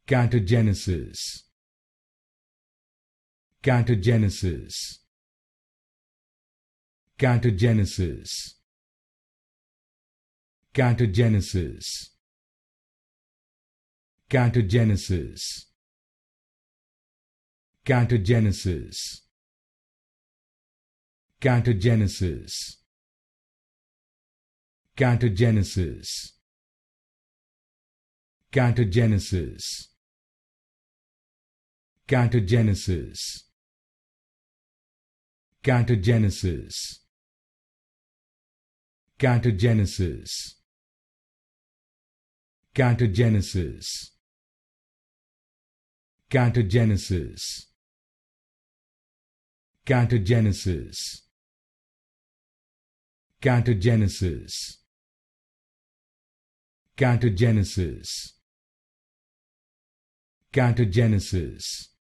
Catagenesis. Catagenesis. Catagenesis. Catagenesis. Catagenesis. Catagenesis. Catagenesis. Catagenesis. Catagenesis. Catagenesis. Catagenesis. Catagenesis. Catagenesis. Catagenesis. Catagenesis. Catagenesis. Catagenesis. Catagenesis.